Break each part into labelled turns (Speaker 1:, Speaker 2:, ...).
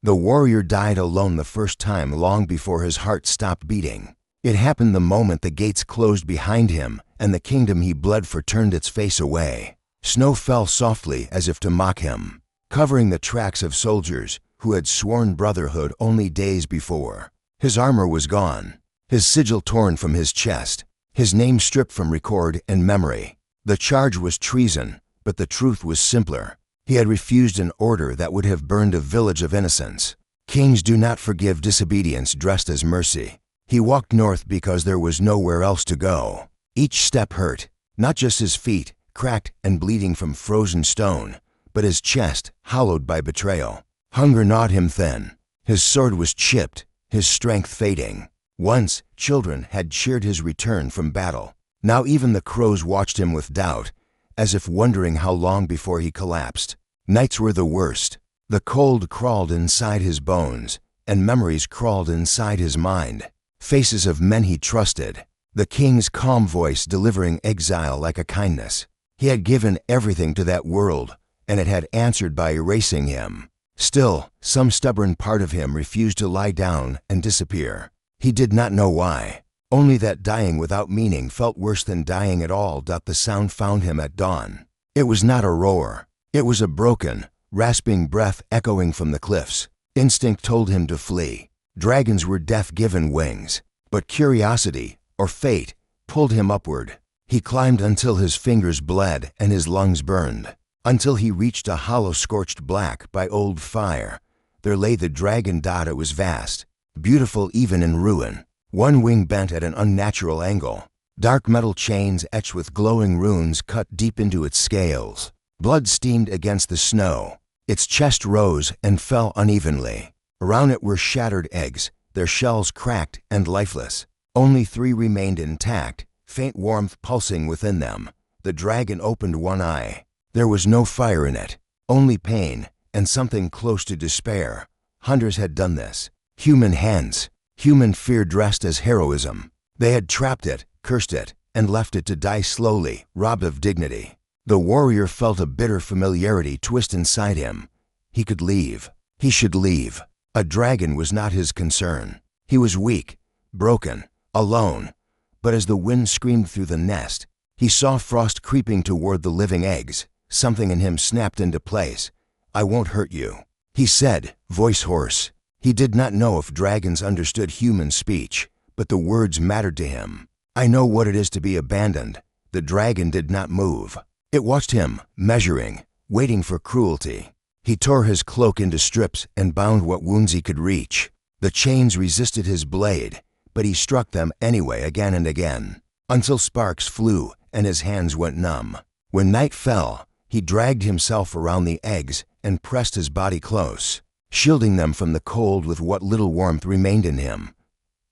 Speaker 1: The warrior died alone the first time long before his heart stopped beating. It happened the moment the gates closed behind him and the kingdom he bled for turned its face away. Snow fell softly as if to mock him, covering the tracks of soldiers who had sworn brotherhood only days before. His armor was gone, his sigil torn from his chest, his name stripped from record and memory. The charge was treason, but the truth was simpler. He had refused an order that would have burned a village of innocents. Kings do not forgive disobedience dressed as mercy. He walked north because there was nowhere else to go. Each step hurt, not just his feet, cracked and bleeding from frozen stone, but his chest, hollowed by betrayal. Hunger gnawed him thin. His sword was chipped, his strength fading. Once, children had cheered his return from battle. Now even the crows watched him with doubt, as if wondering how long before he collapsed. Nights were the worst. The cold crawled inside his bones, and memories crawled inside his mind. Faces of men he trusted. The king's calm voice delivering exile like a kindness. He had given everything to that world, and it had answered by erasing him. Still, some stubborn part of him refused to lie down and disappear. He did not know why. Only that dying without meaning felt worse than dying at all. The sound found him at dawn. It was not a roar. It was a broken, rasping breath echoing from the cliffs. Instinct told him to flee. Dragons were death-given wings. But curiosity, or fate, pulled him upward. He climbed until his fingers bled and his lungs burned. Until he reached a hollow scorched black by old fire. There lay the dragon. It was vast, beautiful even in ruin. One wing bent at an unnatural angle. Dark metal chains etched with glowing runes cut deep into its scales. Blood steamed against the snow. Its chest rose and fell unevenly. Around it were shattered eggs, their shells cracked and lifeless. Only 3 remained intact, faint warmth pulsing within them. The dragon opened one eye. There was no fire in it, only pain, and something close to despair. Hunters had done this. Human hands, human fear dressed as heroism. They had trapped it, cursed it, and left it to die slowly, robbed of dignity. The warrior felt a bitter familiarity twist inside him. He could leave. He should leave. A dragon was not his concern. He was weak, broken, alone. But as the wind screamed through the nest, he saw frost creeping toward the living eggs. Something in him snapped into place. "I won't hurt you," he said, voice hoarse. He did not know if dragons understood human speech, but the words mattered to him. "I know what it is to be abandoned." The dragon did not move. It watched him, measuring, waiting for cruelty. He tore his cloak into strips and bound what wounds he could reach. The chains resisted his blade, but he struck them anyway again and again, until sparks flew and his hands went numb. When night fell, he dragged himself around the eggs and pressed his body close, shielding them from the cold with what little warmth remained in him.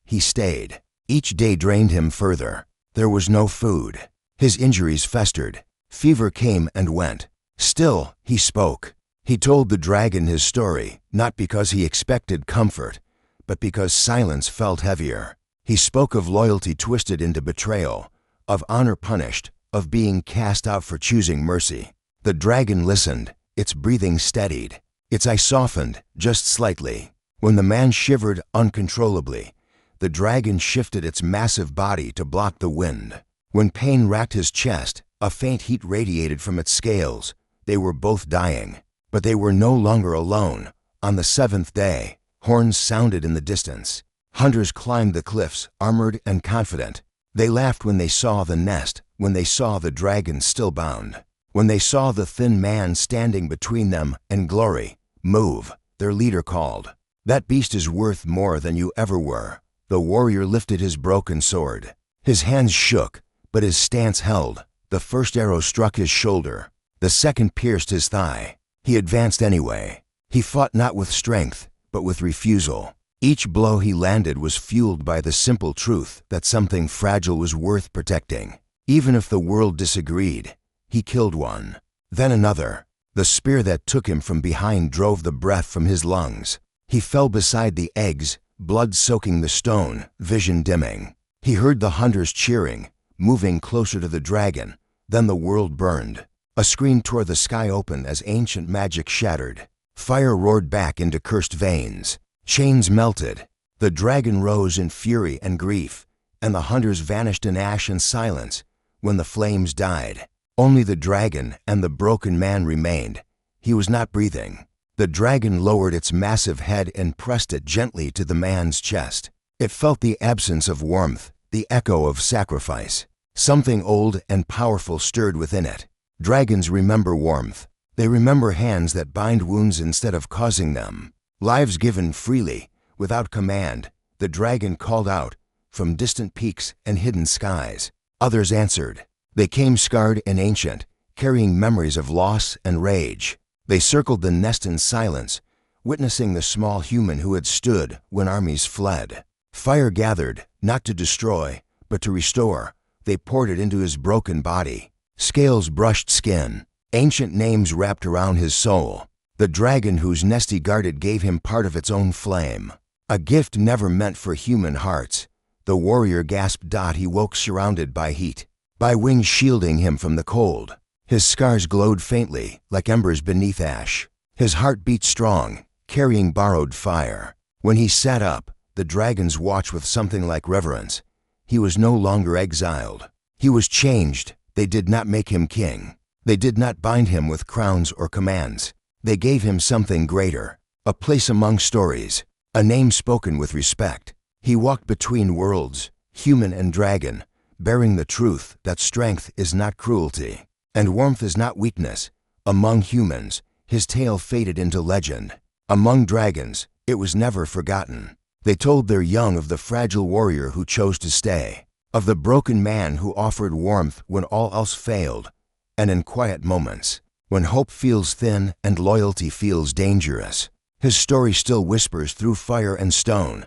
Speaker 1: He stayed. Each day drained him further. There was no food. His injuries festered. Fever came and went. Still, he spoke. He told the dragon his story, not because he expected comfort, but because silence felt heavier. He spoke of loyalty twisted into betrayal, of honor punished, of being cast out for choosing mercy. The dragon listened, its breathing steadied, its eye softened, just slightly. When the man shivered uncontrollably, the dragon shifted its massive body to block the wind. When pain racked his chest, a faint heat radiated from its scales. They were both dying, but they were no longer alone. On the 7th day, horns sounded in the distance. Hunters climbed the cliffs, armored and confident. They laughed when they saw the nest, when they saw the dragon still bound, when they saw the thin man standing between them and glory. "Move," their leader called. "That beast is worth more than you ever were." The warrior lifted his broken sword. His hands shook, but his stance held. The first arrow struck his shoulder. The second pierced his thigh. He advanced anyway. He fought not with strength, but with refusal. Each blow he landed was fueled by the simple truth that something fragile was worth protecting. Even if the world disagreed, he killed one, then another. The spear that took him from behind drove the breath from his lungs. He fell beside the eggs, blood soaking the stone, vision dimming. He heard the hunters cheering, moving closer to the dragon. Then the world burned. A screen tore the sky open as ancient magic shattered. Fire roared back into cursed veins. Chains melted. The dragon rose in fury and grief, and the hunters vanished in ash and silence when the flames died. Only the dragon and the broken man remained. He was not breathing. The dragon lowered its massive head and pressed it gently to the man's chest. It felt the absence of warmth, the echo of sacrifice. Something old and powerful stirred within it. Dragons remember warmth. They remember hands that bind wounds instead of causing them. Lives given freely, without command. The dragon called out from distant peaks and hidden skies. Others answered. They came scarred and ancient, carrying memories of loss and rage. They circled the nest in silence, witnessing the small human who had stood when armies fled. Fire gathered, not to destroy, but to restore. They poured it into his broken body. Scales brushed skin. Ancient names wrapped around his soul. The dragon whose nest he guarded gave him part of its own flame. A gift never meant for human hearts. The warrior gasped. He woke surrounded by heat, by wings shielding him from the cold. His scars glowed faintly, like embers beneath ash. His heart beat strong, carrying borrowed fire. When he sat up, the dragons watched with something like reverence. He was no longer exiled. He was changed. They did not make him king. They did not bind him with crowns or commands. They gave him something greater, a place among stories, a name spoken with respect. He walked between worlds, human and dragon, bearing the truth that strength is not cruelty, and warmth is not weakness. Among humans, his tale faded into legend. Among dragons, it was never forgotten. They told their young of the fragile warrior who chose to stay, of the broken man who offered warmth when all else failed, and in quiet moments, when hope feels thin and loyalty feels dangerous, his story still whispers through fire and stone.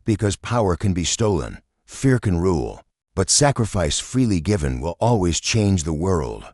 Speaker 1: Because power can be stolen, fear can rule, but sacrifice freely given will always change the world.